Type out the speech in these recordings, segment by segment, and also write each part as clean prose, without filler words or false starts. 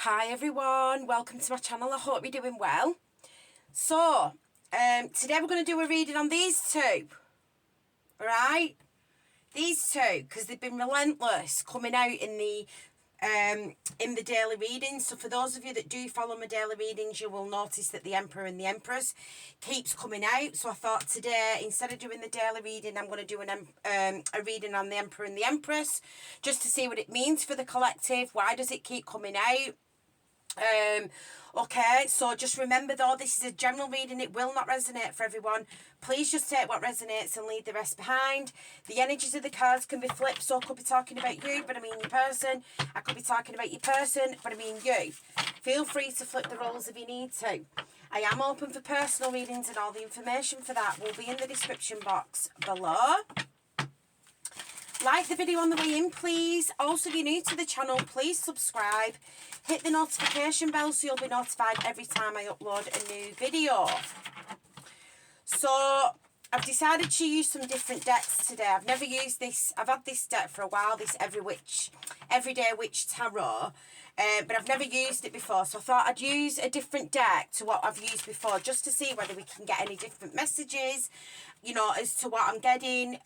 Hi everyone, welcome to my channel. I hope you're doing well. So, today we're going to do a reading on these two. Alright? These two, because they've been relentless coming out in the daily readings. So for those of you that do follow my daily readings, you will notice that the Emperor and the Empress keeps coming out. So I thought today, instead of doing the daily reading, I'm going to do a reading on the Emperor and the Empress, just to see what it means for the collective. Why does it keep coming out? Okay, so just remember though, this is a general reading. It will not resonate for everyone. Please just take what resonates and leave the rest behind. The energies of the cards can be flipped, so I could be talking about you, but I mean your person. I could be talking about your person, but I mean you. Feel free to flip the roles if you need to. I am open for personal readings, and all the information for that will be in the description box below. Like the video on the way in, please. Also, if you're new to the channel, please subscribe. Hit the notification bell so you'll be notified every time I upload a new video. So, I've decided to use some different decks today. I've never used this. I've had this deck for a while, this Everyday Witch Tarot. But I've never used it before. So I thought I'd use a different deck to what I've used before, just to see whether we can get any different messages, you know, as to what I'm getting.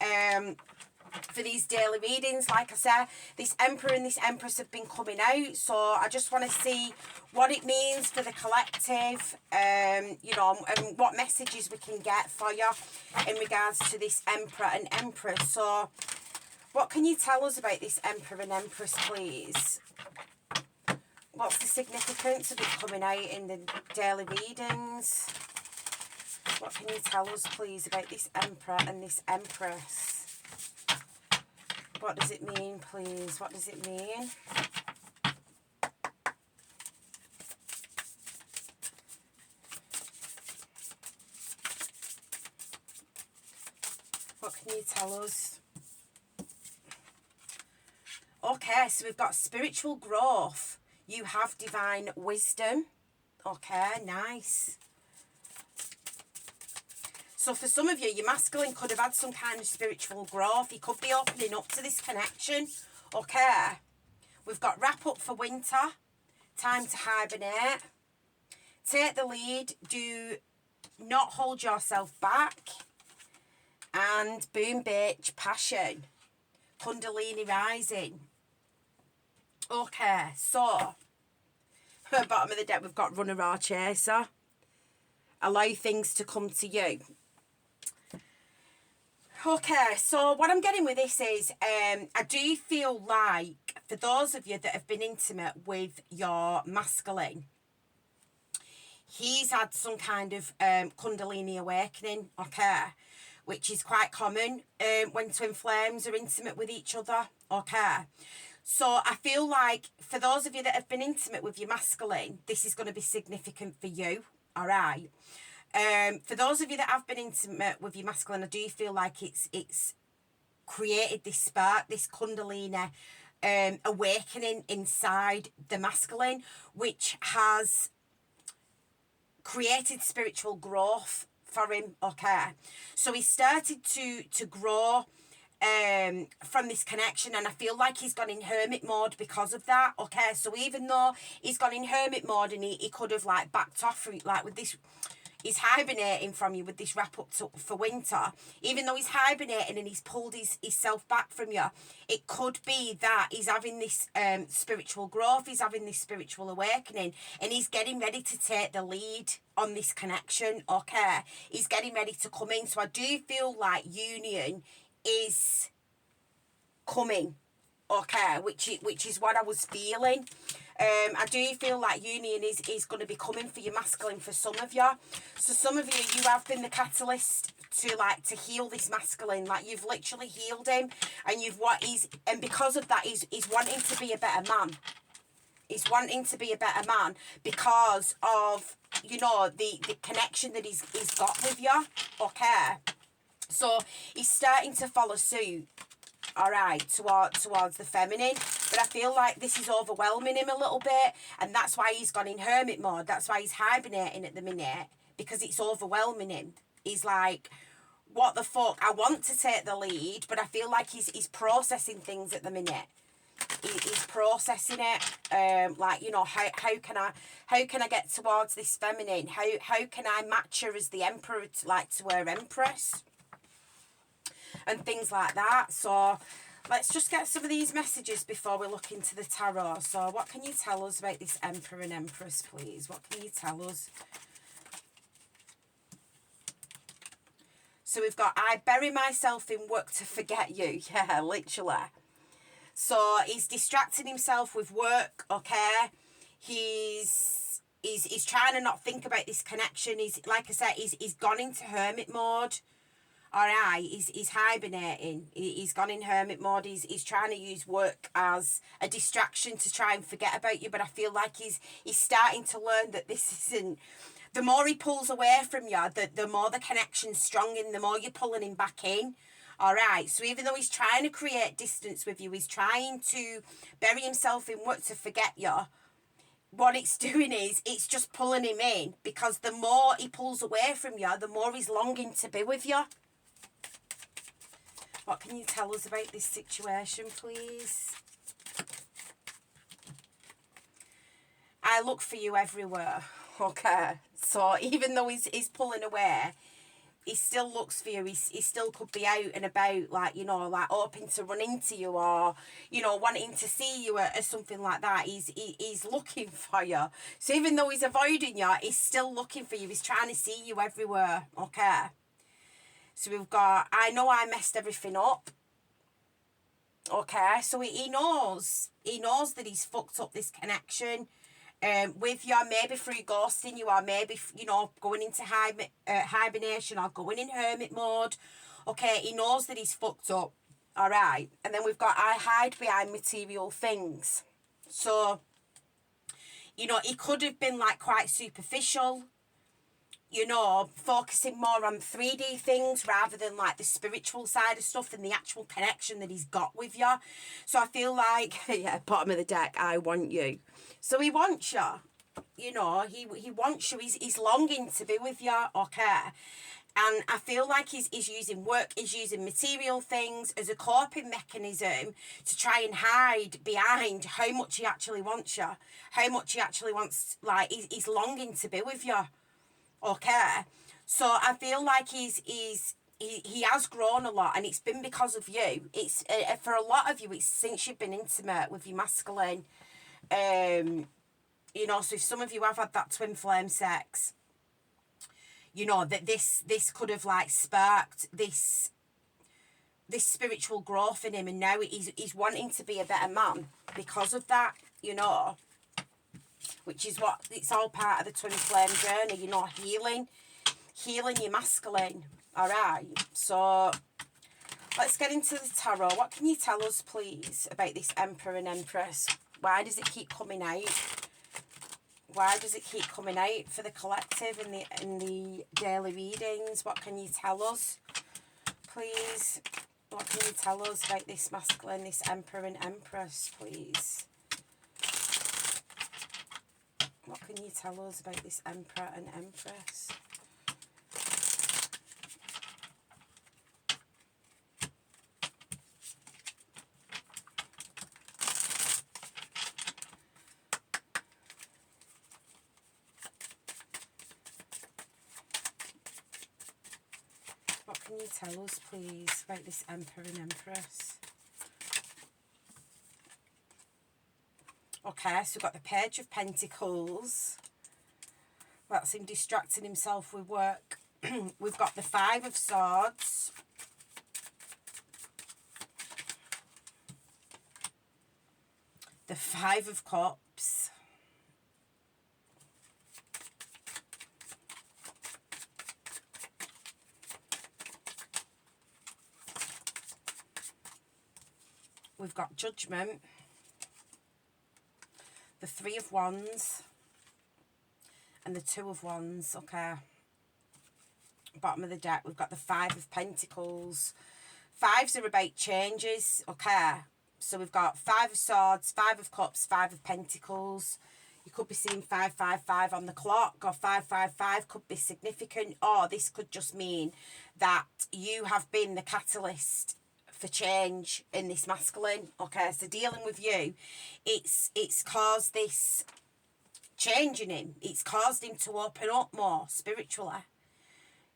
For these daily readings, like I said, this Emperor and this Empress have been coming out, so I just want to see what it means for the collective, you know, and what messages we can get for you in regards to this Emperor and Empress. So what can you tell us about this Emperor and Empress, please? What's the significance of it coming out in the daily readings? What can you tell us, please, about this Emperor and this Empress? What does it mean, please? What does it mean? What can you tell us? Okay, so we've got spiritual growth. You have divine wisdom. Okay, nice. So for some of you, your masculine could have had some kind of spiritual growth. He could be opening up to this connection. Okay. We've got wrap up for winter. Time to hibernate. Take the lead. Do not hold yourself back. And boom, bitch, passion. Kundalini rising. Okay, so at the bottom of the deck, we've got runner or chaser. Allow things to come to you. Okay, so what I'm getting with this is, I do feel like, for those of you that have been intimate with your masculine, he's had some kind of Kundalini awakening, okay, which is quite common when twin flames are intimate with each other, okay. So I feel like, for those of you that have been intimate with your masculine, this is going to be significant for you, all right. For those of you that have been intimate with your masculine, I do feel like it's created this spark, this Kundalini awakening inside the masculine, which has created spiritual growth for him, okay. So he started to grow from this connection, and I feel like he's gone in hermit mode because of that, okay. So even though he's gone in hermit mode and he could have like backed off from, like with this, he's hibernating from you with this wrap up for winter. Even though he's hibernating and he's pulled himself back from you, it could be that he's having this spiritual growth, he's having this spiritual awakening, and he's getting ready to take the lead on this connection, okay. He's getting ready to come in. So I do feel like union is coming, okay, which is what I was feeling. I do feel like union is going to be coming for your masculine for some of you. So some of you have been the catalyst to heal this masculine. Like, you've literally healed him, and and because of that, he's wanting to be a better man. He's wanting to be a better man because of, you know, the connection that he's got with you, okay. So he's starting to follow suit, all right, towards the feminine. But I feel like this is overwhelming him a little bit, and that's why he's gone in hermit mode. That's why he's hibernating at the minute, because it's overwhelming him. He's like, what the fuck? I want to take the lead, but I feel like he's processing things at the minute. he's processing it. Like, you know, how can I get towards this feminine? How can I match her as the emperor to her empress? And things like that. So let's just get some of these messages before we look into the tarot. So what can you tell us about this emperor and empress, please? What can you tell us? So we've got, I bury myself in work to forget you. Yeah, literally. So he's distracting himself with work, okay? He's trying to not think about this connection. He's, like I said, he's gone into hermit mode. All right, he's hibernating. He's gone in hermit mode. He's trying to use work as a distraction to try and forget about you. But I feel like he's starting to learn that this isn't. The more he pulls away from you, the more the connection's strong, and the more you're pulling him back in. All right, so even though he's trying to create distance with you, he's trying to bury himself in work to forget you. What it's doing is it's just pulling him in, because the more he pulls away from you, the more he's longing to be with you. What can you tell us about this situation, please? I look for you everywhere. Okay. So even though he's pulling away, he still looks for you. He still could be out and about, like, you know, like hoping to run into you, or, you know, wanting to see you, or something like that. He's looking for you. So even though he's avoiding you, he's still looking for you. He's trying to see you everywhere. Okay. So we've got, I know I messed everything up. Okay, so he knows that he's fucked up this connection with you, maybe through ghosting you, or maybe, you know, going into hibernation, or going in hermit mode. Okay, he knows that he's fucked up. All right, and then we've got, I hide behind material things. So, you know, he could have been like quite superficial, you know, focusing more on 3D things rather than like the spiritual side of stuff and the actual connection that he's got with you. So I feel like, yeah, bottom of the deck, I want you. So he wants you, you know, he wants you. He's longing to be with you, okay? And I feel like he's using work, he's using material things as a coping mechanism to try and hide behind how much he actually wants you, how much he actually wants, like, he's longing to be with you. Okay, so I feel like he has grown a lot, and it's been because of you. It's for a lot of you, it's since you've been intimate with your masculine. You know, so if some of you have had that twin flame sex, you know that this could have like sparked this spiritual growth in him, and now he's wanting to be a better man because of that. You know. Which is what, it's all part of the twin flame journey, you know, healing your masculine. All right, so let's get into the tarot. What can you tell us, please, about this emperor and empress? Why does it keep coming out? Why does it keep coming out for the collective in the daily readings? What can you tell us, please? What can you tell us about this masculine, this emperor and empress, please? What can you tell us about this emperor and empress? What can you tell us, please, about this emperor and empress? Okay, so we've got the Page of Pentacles. That's him distracting himself with work. We've got the Five of Swords. The Five of Cups. We've got Judgment. The Three of Wands. And the Two of Wands, okay. Bottom of the deck, we've got the Five of Pentacles. Fives are about changes, okay. So we've got Five of Swords, Five of Cups, Five of Pentacles. You could be seeing 555 on the clock, or 555 could be significant, or this could just mean that you have been the catalyst for change in this masculine. Okay, so dealing with you, it's caused this change in him. It's caused him to open up more spiritually.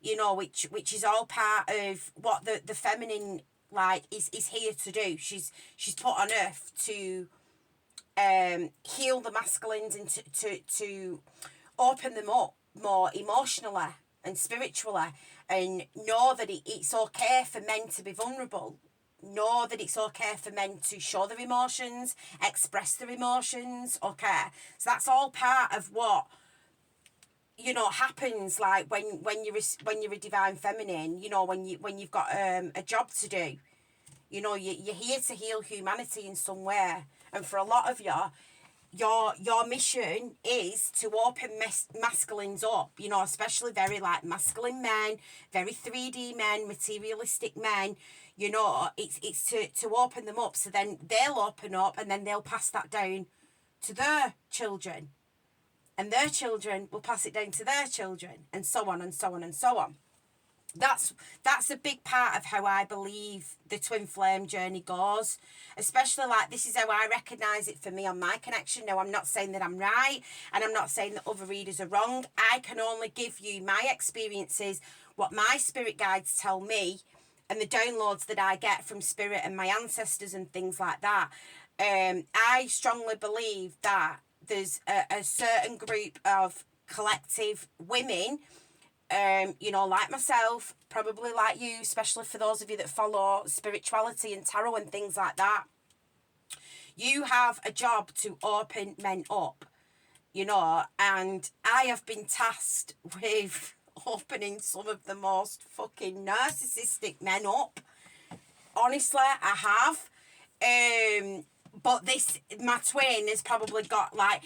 You know, which is all part of what the feminine like is here to do. She's put on earth to heal the masculines and to open them up more emotionally and spiritually, and know that it's okay for men to be vulnerable. Know that it's okay for men to show their emotions, express their emotions. Okay, so that's all part of what, you know, happens like when you're a divine feminine. You know, when you've got a job to do. You know, you're here to heal humanity in some way, and for a lot of you, your mission is to open masculines up, you know, especially very like masculine men, very 3D men, materialistic men. You know, it's to open them up, so then they'll open up, and then they'll pass that down to their children, and their children will pass it down to their children, and so on and so on and so on. That's a big part of how I believe the twin flame journey goes, especially like this is how I recognise it for me on my connection. Now, I'm not saying that I'm right, and I'm not saying that other readers are wrong. I can only give you my experiences, what my spirit guides tell me, and the downloads that I get from spirit and my ancestors and things like that. I strongly believe that there's a certain group of collective women, you know, like myself, probably like you, especially for those of you that follow spirituality and tarot and things like that. You have a job to open men up, you know, and I have been tasked with opening some of the most fucking narcissistic men up. Honestly, I have. But my twin has probably got like,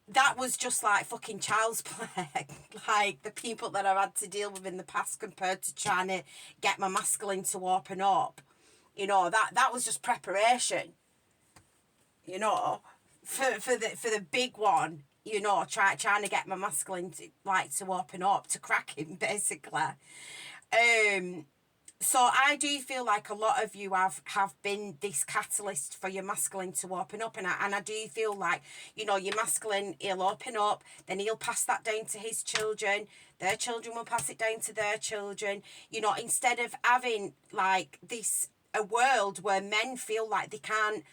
that was just like fucking child's play. Like the people that I've had to deal with in the past compared to trying to get my masculine to open up. You know, that was just preparation. You know, for the big one, you know, trying to get my masculine to open up, to crack him basically. So I do feel like a lot of you have been this catalyst for your masculine to open up, and I do feel like, you know, your masculine, he'll open up, then he'll pass that down to his children, their children will pass it down to their children. You know, instead of having like a world where men feel like they can't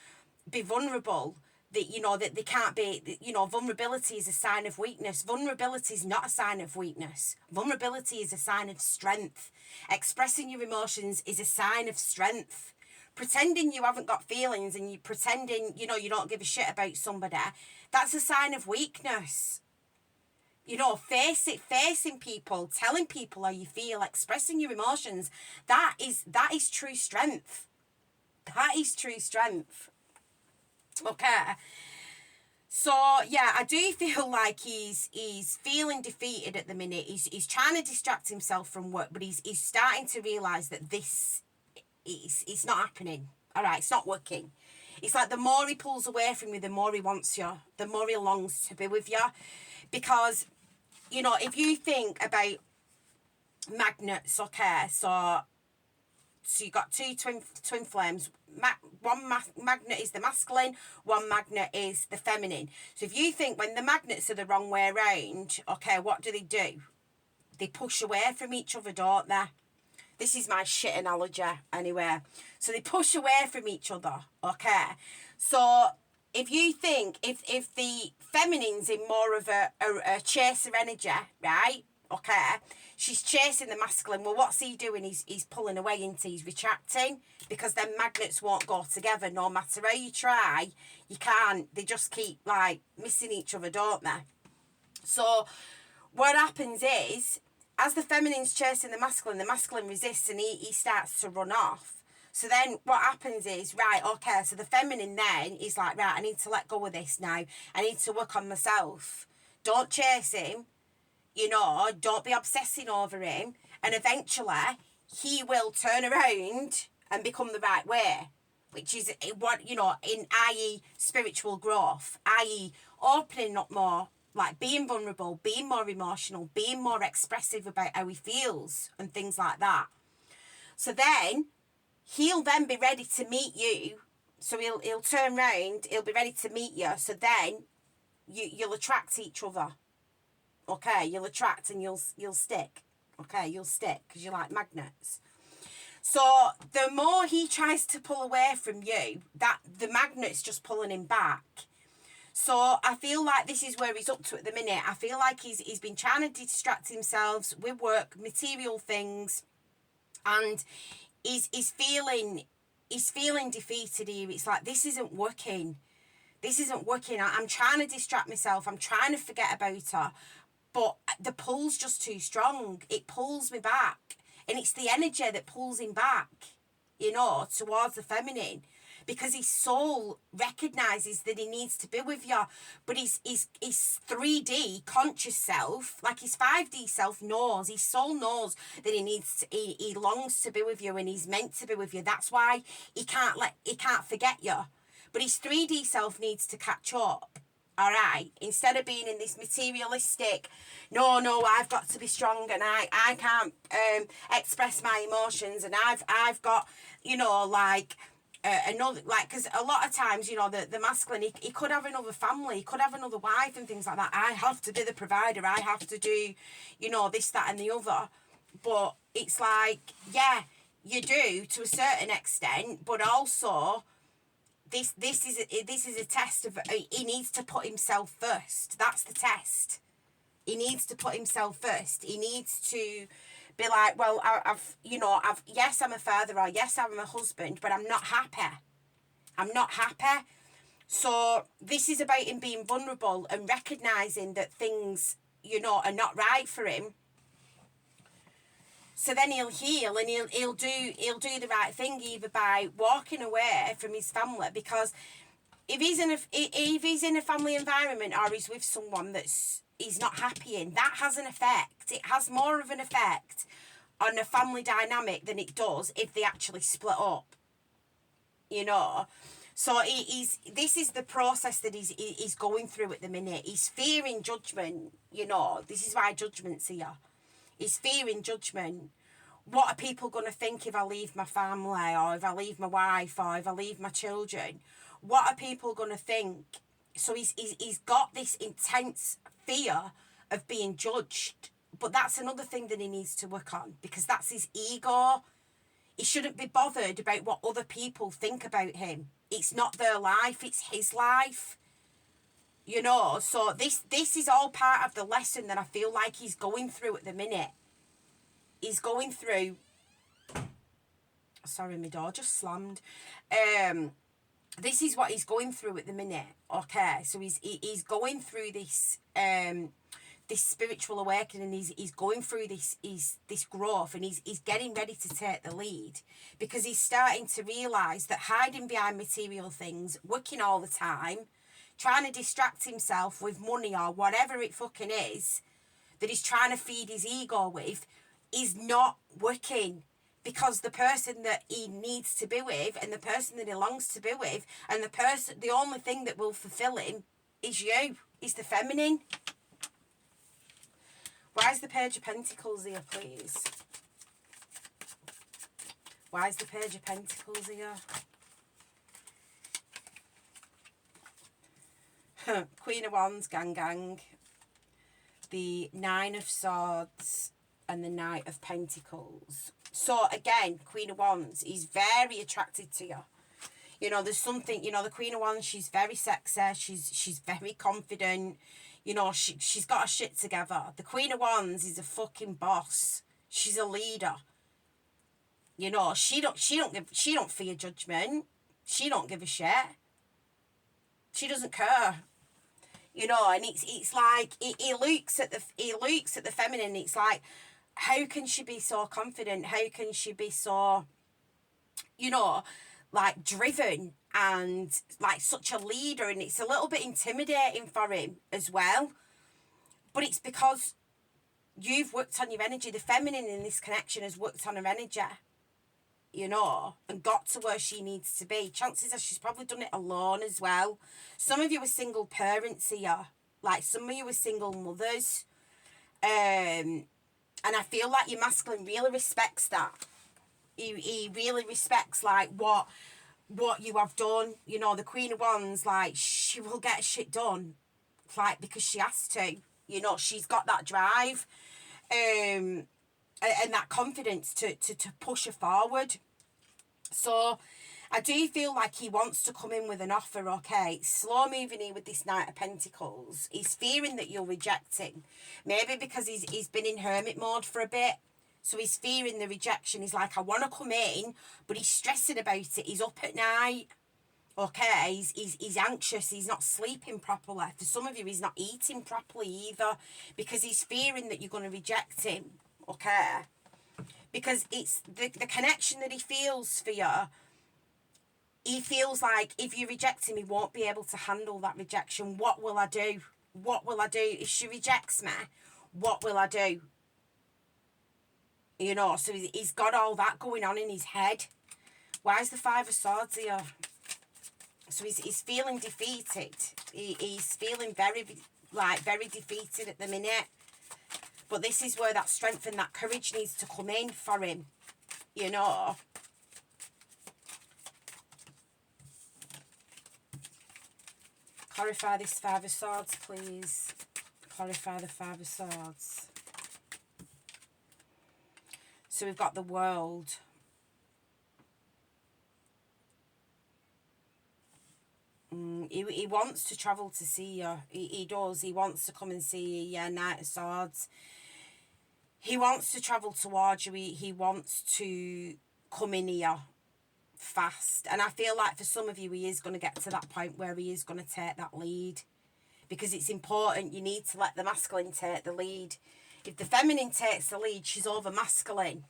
be vulnerable, that, you know, that they can't be, you know, vulnerability is a sign of weakness. Vulnerability is not a sign of weakness. Vulnerability is a sign of strength. Expressing your emotions is a sign of strength. Pretending you haven't got feelings and you pretending, you know, you don't give a shit about somebody, that's a sign of weakness. You know, facing people, telling people how you feel, expressing your emotions, that is true strength. That is true strength. Okay, so yeah, I do feel like he's feeling defeated at the minute. He's trying to distract himself from work, but he's starting to realise that this is not happening. All right, it's not working. It's like the more he pulls away from you, the more he wants you, the more he longs to be with you. Because, you know, if you think about magnets, okay, so you got two twin flames. One magnet is the masculine, one magnet is the feminine. So if you think when the magnets are the wrong way around, okay, what do? They push away from each other, don't they? This is my shit analogy anyway. So they push away from each other, okay? So if you think, if the feminine's in more of a chaser energy, right, okay, she's chasing the masculine. Well, what's he doing? He's pulling away into, he's retracting, because then magnets won't go together. No matter how you try, you can't. They just keep like missing each other, don't they? So what happens is, as the feminine's chasing the masculine resists, and he starts to run off. So then what happens is, right, okay, so the feminine then is like, right, I need to let go of this now. I need to work on myself. Don't chase him. You know, don't be obsessing over him. And eventually, he will turn around and become the right way. Which is what, you know, in i.e. spiritual growth. I.e. opening up more, like being vulnerable, being more emotional, being more expressive about how he feels and things like that. So then, he'll then be ready to meet you. So he'll turn round, he'll be ready to meet you. So then you'll attract each other. Okay, you'll attract and you'll stick. Okay, you'll stick because you're like magnets. So the more he tries to pull away from you, that the magnet's just pulling him back. So I feel like this is where he's up to at the minute. I feel like he's been trying to distract himself with work, material things, and he's feeling defeated here. It's like, this isn't working. This isn't working. I'm trying to distract myself. I'm trying to forget about her. But the pull's just too strong. It pulls me back. And it's the energy that pulls him back, you know, towards the feminine. Because his soul recognises that he needs to be with you. But his 3D conscious self, like his 5D self knows, his soul knows that he longs to be with you and he's meant to be with you. That's why he can't forget you. But his 3D self needs to catch up. All right, instead of being in this materialistic, no, I've got to be strong and I can't express my emotions, and I've got, you know, like another, like, because a lot of times, you know, the masculine, he could have another family, he could have another wife and things like that. I have to be the provider, I have to do, you know, this, that and the other. But it's like, yeah, you do to a certain extent, but also this is a test of, he needs to put himself first. That's the test. He needs to put himself first. He needs to be like, well, yes, I'm a father, or yes, I'm a husband, but I'm not happy. I'm not happy. So this is about him being vulnerable and recognising that things, you know, are not right for him. So then he'll heal and he'll do the right thing, either by walking away from his family, because if he's in a family environment or he's with someone he's not happy in, that has an effect. It has more of an effect on a family dynamic than it does if they actually split up. You know, so this is the process that he's going through at the minute. He's fearing judgment. You know, this is why judgment's here. He's fearing judgment. What are people going to think if I leave my family, or if I leave my wife, or if I leave my children? What are people going to think? So he's got this intense fear of being judged. But that's another thing that he needs to work on, because that's his ego. He shouldn't be bothered about what other people think about him. It's not their life, it's his life. You know, so this is all part of the lesson that I feel like he's going through at the minute. He's going through... Sorry, my door just slammed. This is what he's going through at the minute. Okay, so he's going through this this spiritual awakening. He's going through this growth, and he's getting ready to take the lead, because he's starting to realise that hiding behind material things, working all the time, trying to distract himself with money or whatever it fucking is that he's trying to feed his ego with, is not working. Because the person that he needs to be with, and the person that he longs to be with, and the only thing that will fulfill him is you. Is the feminine. Why is the Page of Pentacles here, please? Why is the Page of Pentacles here? Queen of Wands, gang. The Nine of Swords and the Knight of Pentacles. So again, Queen of Wands is very attracted to you. You know, there's something, you know, the Queen of Wands, she's very sexy, she's very confident, you know, she's got her shit together. The Queen of Wands is a fucking boss. She's a leader. You know, she don't fear judgment. She don't give a shit. She doesn't care. You know, and it's like he looks at the feminine. It's like, how can she be so confident? How can she be so, you know, like driven and like such a leader? And it's a little bit intimidating for him as well. But it's because you've worked on your energy. The feminine in this connection has worked on her energy, you know, and got to where she needs to be. Chances are she's probably done it alone as well. Some of you are single parents here. Like, some of you are single mothers. And I feel like your masculine really respects that. He really respects, like, what you have done. You know, the Queen of Wands, like, she will get shit done, like, because she has to. You know, she's got that drive, and that confidence to push her forward. So I do feel like he wants to come in with an offer, okay? Slow moving here with this Knight of Pentacles. He's fearing that you'll reject him. Maybe because he's been in hermit mode for a bit. So he's fearing the rejection. He's like, I want to come in, but he's stressing about it. He's up at night. Okay, he's anxious. He's not sleeping properly. For some of you, he's not eating properly either, because he's fearing that you're going to reject him. Okay, because it's the connection that he feels for you. He feels like if you reject him, he won't be able to handle that rejection. What will I do? What will I do if she rejects me? What will I do? You know, so he's got all that going on in his head. Why is the Five of Swords here? So he's feeling defeated. He's feeling very defeated at the minute. But this is where that strength and that courage needs to come in for him. You know. Clarify this Five of Swords, please. Clarify the Five of Swords. So we've got the World. He wants to travel to see you. He does. He wants to come and see you. Yeah, Knight of Swords. He wants to travel towards you. He wants to come in here fast. And I feel like for some of you, he is going to get to that point where he is going to take that lead. Because it's important. You need to let the masculine take the lead. If the feminine takes the lead, she's over masculine.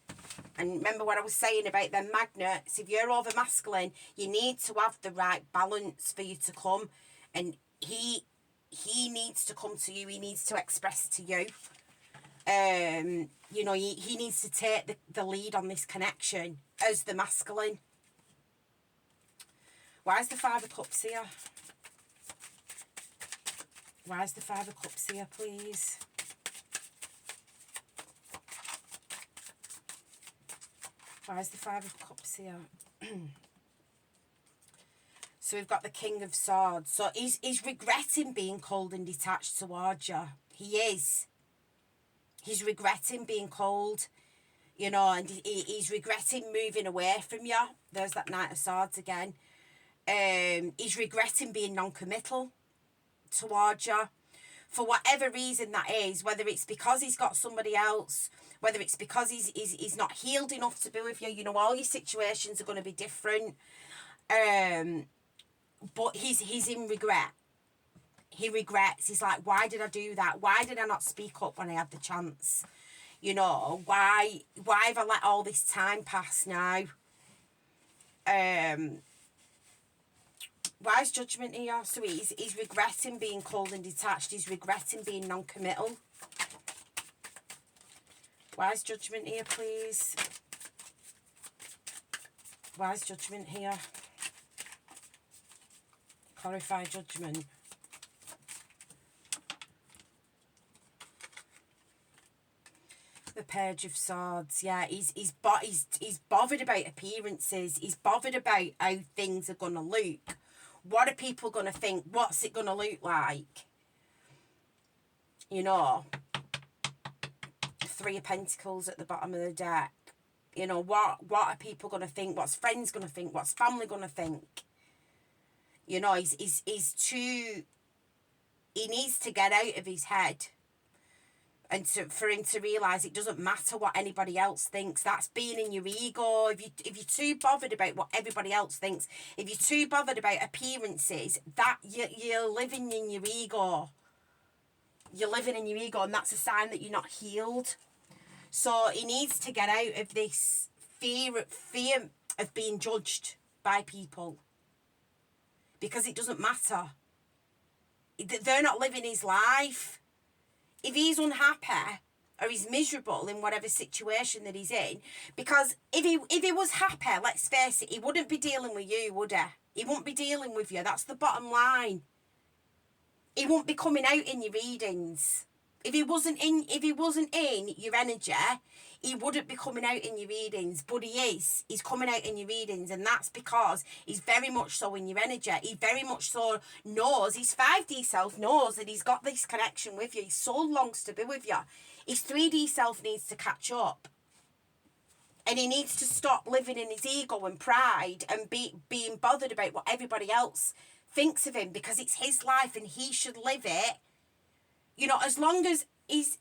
And remember what I was saying about them magnets. If you're over masculine, you need to have the right balance for you to come. And he needs to come to you. He needs to express to you. You know, he needs to take the lead on this connection as the masculine. Why is the Five of Cups here? Why is the Five of Cups here, please? Why is the Five of Cups here? So we've got the King of Swords. So he's regretting being cold and detached towards you. He is. He's regretting being cold, you know, and he's regretting moving away from you. There's that Knight of Swords again. He's regretting being non-committal towards you. For whatever reason that is, whether it's because he's got somebody else, whether it's because he's not healed enough to be with you, you know, all your situations are going to be different. But he's in regret. He regrets. He's like, why did I do that? Why did I not speak up when I had the chance? You know, why have I let all this time pass now? Why is Judgment here? So he's regretting being cold and detached. He's regretting being non-committal. Why is Judgment here, please? Why is Judgment here? Clarify Judgment. The Page of Swords. Yeah, he's bothered about appearances. He's bothered about how things are going to look. What are people going to think? What's it going to look like? You know, Three of Pentacles at the bottom of the deck. You know, what are people going to think? What's friends going to think? What's family going to think? You know, he's too... He needs to get out of his head. And for him to realise it doesn't matter what anybody else thinks. That's being in your ego. If you're too bothered about what everybody else thinks, if you're too bothered about appearances, that you're living in your ego. You're living in your ego, and that's a sign that you're not healed. So he needs to get out of this fear of being judged by people. Because it doesn't matter. They're not living his life. If he's unhappy or he's miserable in whatever situation that he's in, because if he was happy, let's face it, he wouldn't be dealing with you, would he? He wouldn't be dealing with you. That's the bottom line. He won't be coming out in your readings. If he wasn't in your energy, he wouldn't be coming out in your readings, but he is. He's coming out in your readings, and that's because he's very much so in your energy. He very much so knows, his 5D self knows that he's got this connection with you. His soul longs to be with you. His 3D self needs to catch up. And he needs to stop living in his ego and pride and being bothered about what everybody else thinks of him, because it's his life and he should live it. You know, as long as he's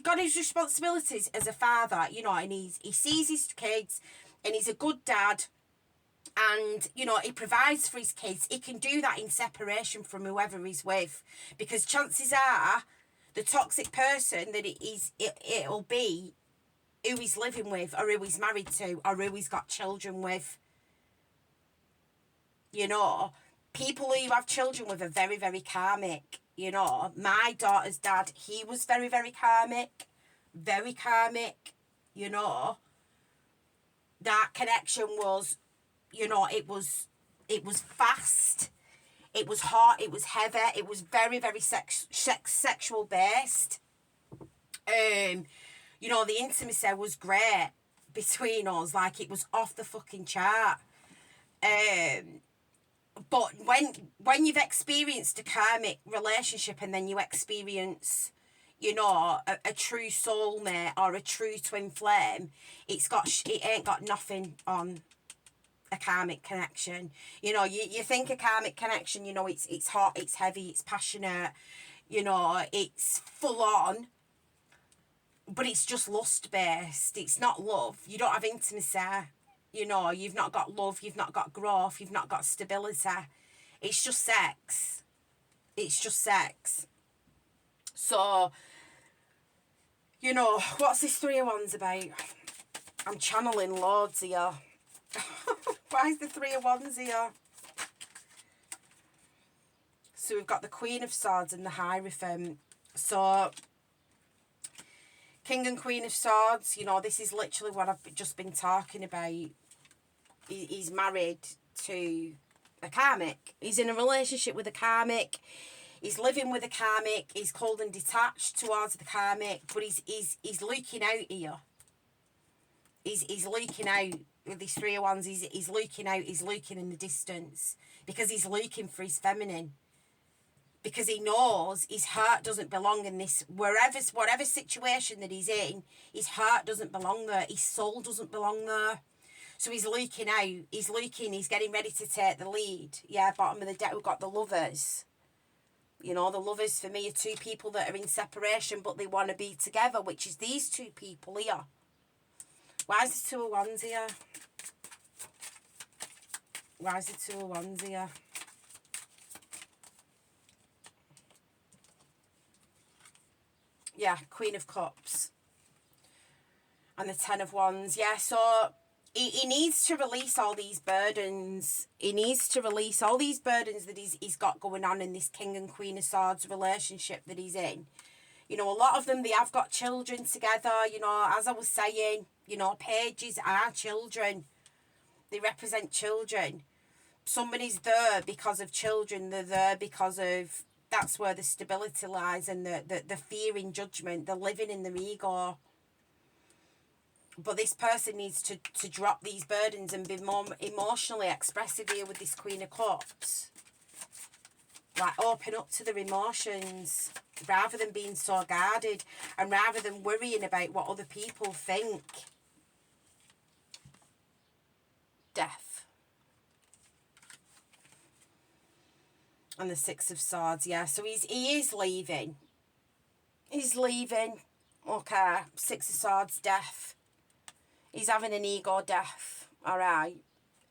got his responsibilities as a father, you know, and he sees his kids and he's a good dad, and, you know, he provides for his kids, he can do that in separation from whoever he's with, because chances are the toxic person that it'll be who he's living with, or who he's married to, or who he's got children with. You know, people who you have children with are very, very karmic. You know, my daughter's dad, he was very, very karmic. Very karmic. You know, that connection was, you know, it was fast. It was hot. It was heavy. It was very, very sexual based. You know, the intimacy was great between us. Like, it was off the fucking chart. But when you've experienced a karmic relationship, and then you experience, you know, a true soulmate or a true twin flame, it ain't got nothing on a karmic connection. You know, you think a karmic connection, you know, it's hot, it's heavy, it's passionate, you know, it's full on. But it's just lust-based. It's not love. You don't have intimacy. You know, you've not got love. You've not got growth. You've not got stability. It's just sex. It's just sex. So, you know, what's this 3 of Wands about? I'm channeling loads here. Why is the 3 of Wands here? So we've got the Queen of Swords and the Hierophant. So, King and Queen of Swords, you know, this is literally what I've just been talking about. He's married to a karmic. He's in a relationship with a karmic. He's living with a karmic. He's cold and detached towards the karmic, but he's leaking out here. He's leaking out with these 3 of Wands. He's leaking out. He's leaking in the distance, because he's leaking for his feminine. Because he knows his heart doesn't belong in this, whatever situation that he's in, his heart doesn't belong there. His soul doesn't belong there. So he's leaking out. He's leaking. He's getting ready to take the lead. Yeah, bottom of the deck, we've got the Lovers. You know, the Lovers for me are 2 people that are in separation, but they want to be together, which is these 2 people here. Why is the 2 of Wands here? Why is the 2 of Wands here? Yeah, Queen of Cups. And the 10 of Wands. Yeah, so he needs to release all these burdens. He needs to release all these burdens that he's got going on in this King and Queen of Swords relationship that he's in. You know, a lot of them, they have got children together. You know, as I was saying, you know, pages are children. They represent children. Somebody's there because of children. They're there because of... That's where the stability lies, and the fear in judgment, the living in their ego. But this person needs to drop these burdens and be more emotionally expressive here with this Queen of Cups. Like, open up to their emotions, rather than being so guarded, and rather than worrying about what other people think. Death. And the 6 of Swords, yeah. So he is leaving. He's leaving. Okay. 6 of Swords, death. He's having an ego death. Alright.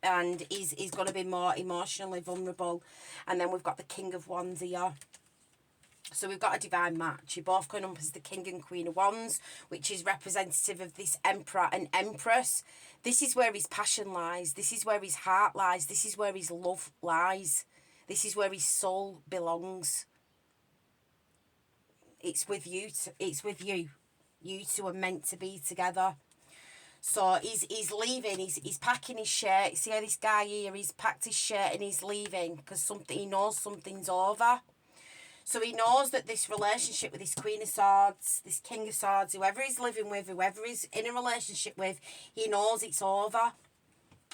And he's going to be more emotionally vulnerable. And then we've got the King of Wands here. So we've got a divine match. You both come up as the King and Queen of Wands, which is representative of this Emperor and Empress. This is where his passion lies. This is where his heart lies. This is where his love lies. This is where his soul belongs. It's with you. It's with you. You 2 are meant to be together. So he's leaving. He's packing his shirt. See how this guy here, he's packed his shirt and he's leaving because he knows something's over. So he knows that this relationship with this Queen of Swords, this King of Swords, whoever he's living with, whoever he's in a relationship with, he knows it's over.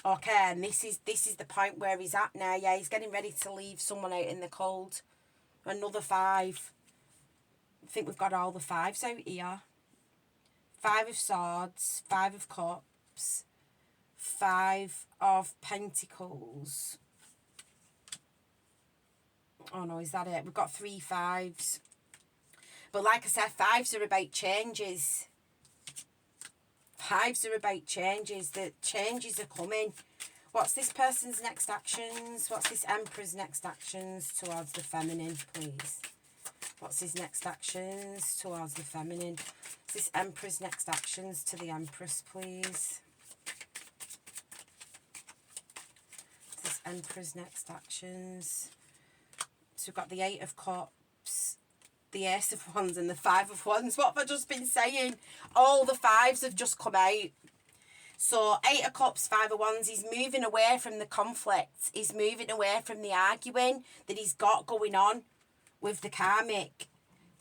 Okay, and this is the point where he's at now. Yeah, he's getting ready to leave someone out in the cold. Another 5. I think we've got all the 5s out here. 5 of Swords, 5 of Cups, 5 of Pentacles. Oh no, is that it? We've got 3 5s. But like I said, 5s are about changes. 5s are about changes. The changes are coming. What's this person's next actions? What's this Emperor's next actions towards the feminine, please? What's his next actions towards the feminine? What's this Emperor's next actions to the Empress, please? What's this Emperor's next actions? So we've got the 8 of Cups, the Ace of Wands and the 5 of Wands. What have I just been saying? All the 5s have just come out. So 8 of Cups, 5 of Wands, he's moving away from the conflict. He's moving away from the arguing that he's got going on with the Karmic.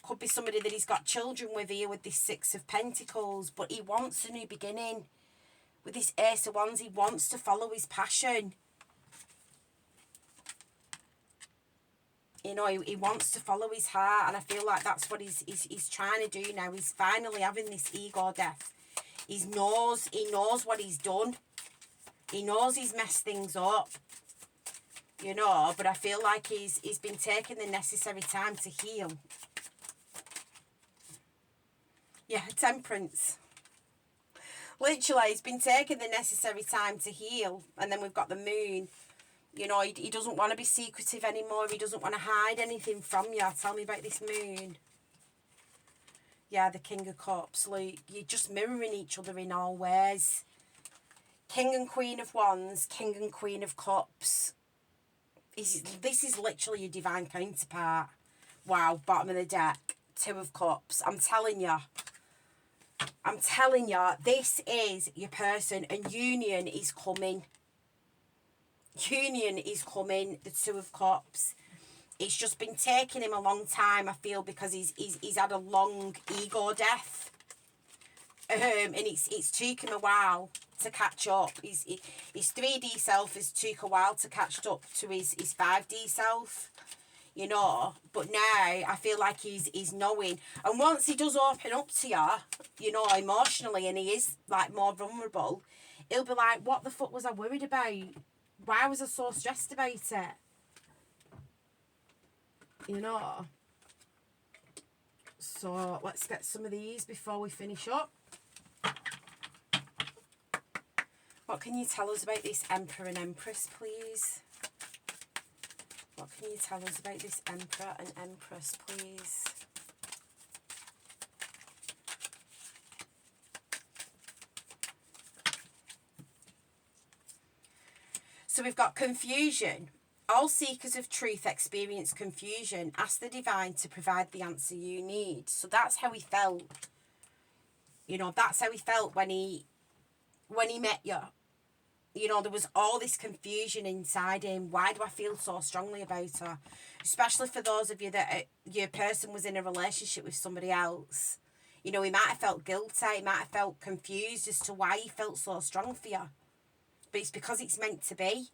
Could be somebody that he's got children with here with this 6 of Pentacles. But he wants a new beginning. With this Ace of Wands, he wants to follow his passion. You know, he wants to follow his heart, and I feel like that's what he's trying to do now. He's finally having this ego death. He knows what he's done. He knows he's messed things up. You know, but I feel like he's been taking the necessary time to heal. Yeah, Temperance. Literally, he's been taking the necessary time to heal. And then we've got the Moon. You know, he doesn't want to be secretive anymore. He doesn't want to hide anything from you. Tell me about this Moon. Yeah, the King of Cups. Like, you're just mirroring each other in all ways. King and Queen of Wands. King and Queen of Cups. This is literally your divine counterpart. Wow, bottom of the deck. 2 of Cups. I'm telling you, this is your person, and union is coming. Union is coming, the 2 of Cups. It's just been taking him a long time, I feel, because he's had a long ego death. And it's took him a while to catch up. His 3D self has took a while to catch up to his 5D self. You know, but now I feel like he's knowing. And once he does open up to you, you know, emotionally, and he is, like, more vulnerable, he'll be like, what the fuck was I worried about? Why was I so stressed about it? You know. So let's get some of these before we finish up. What can you tell us about this Emperor and Empress, please? What can you tell us about this Emperor and Empress, please? So we've got confusion. All seekers of truth experience confusion. Ask the divine to provide the answer you need. So that's how he felt. You know, that's how he felt when he met you. You know, there was all this confusion inside him. Why do I feel so strongly about her? Especially for those of you that your person was in a relationship with somebody else. You know, he might have felt guilty. He might have felt confused as to why he felt so strong for you. But it's because it's meant to be.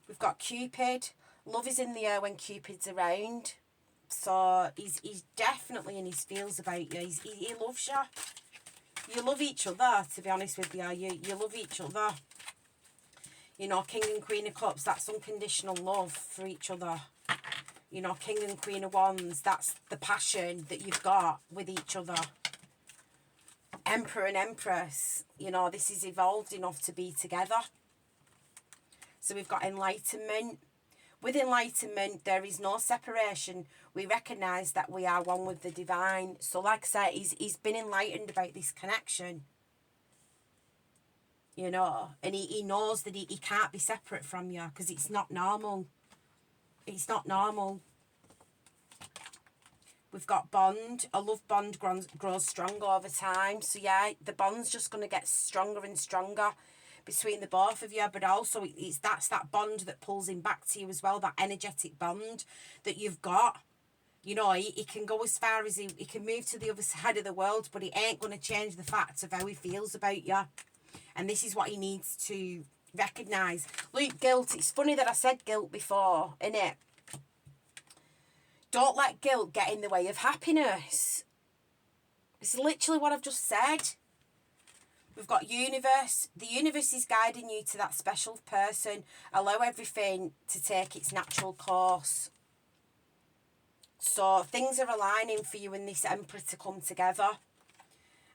We've got Cupid. Love is in the air when Cupid's around. So he's definitely in his feels about you. He loves you. You love each other, to be honest with you. You love each other. You know, King and Queen of Cups, that's unconditional love for each other. You know, King and Queen of Wands, that's the passion that you've got with each other. Emperor and Empress, you know, this is evolved enough to be together. So we've got enlightenment. With enlightenment, there is no separation. We recognise that we are one with the divine. So like I said, he's been enlightened about this connection. You know, and he knows that he can't be separate from you because it's not normal. It's not normal. We've got bond. A love bond grows stronger over time. So yeah, the bond's just going to get stronger and stronger between the both of you, but also that's that bond that pulls him back to you as well, that energetic bond that you've got. You know, he can go as far as he can move to the other side of the world, but it ain't going to change the fact of how he feels about you. And this is what he needs to recognise. Look, guilt. It's funny that I said guilt before, innit? Don't let guilt get in the way of happiness. It's literally what I've just said. We've got universe. The universe is guiding you to that special person. Allow everything to take its natural course. So things are aligning for you and this Emperor to come together.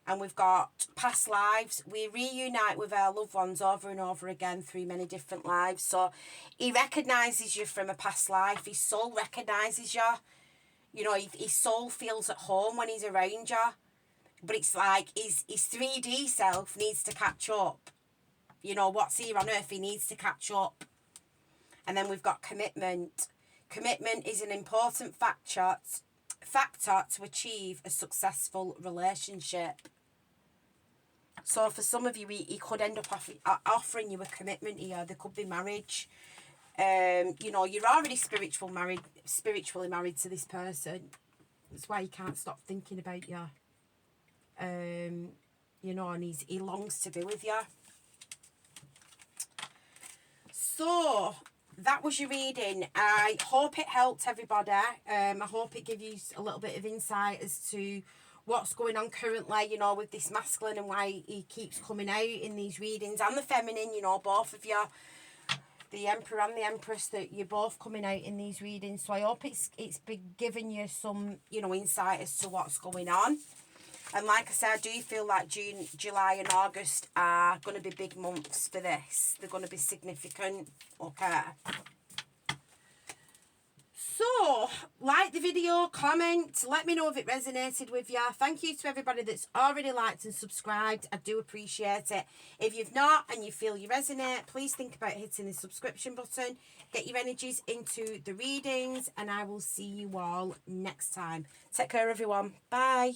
And we've got past lives. We reunite with our loved ones over and over again through many different lives. So he recognises you from a past life. His soul recognises you. You know, his soul feels at home when he's around you. But it's like his 3D self needs to catch up. You know, what's here on earth, he needs to catch up. And then we've got commitment. Commitment is an important factor to achieve a successful relationship. So for some of you, he could end up offering you a commitment here. There could be marriage. You know, you're already spiritually married to this person. That's why he can't stop thinking about you. You know, and he longs to be with you. So that was your reading. I hope it helped everybody. I hope it gave you a little bit of insight as to what's going on currently, you know, with this masculine and why he keeps coming out in these readings, and the feminine, you know, both of you, the Emperor and the Empress, that you're both coming out in these readings. So I hope it's been giving you some, you know, insight as to what's going on. And like I said, I do feel like June, July and August are going to be big months for this. They're going to be significant. Okay. So, like the video, comment, let me know if it resonated with you. Thank you to everybody that's already liked and subscribed. I do appreciate it. If you've not and you feel you resonate, please think about hitting the subscription button. Get your energies into the readings, and I will see you all next time. Take care, everyone. Bye.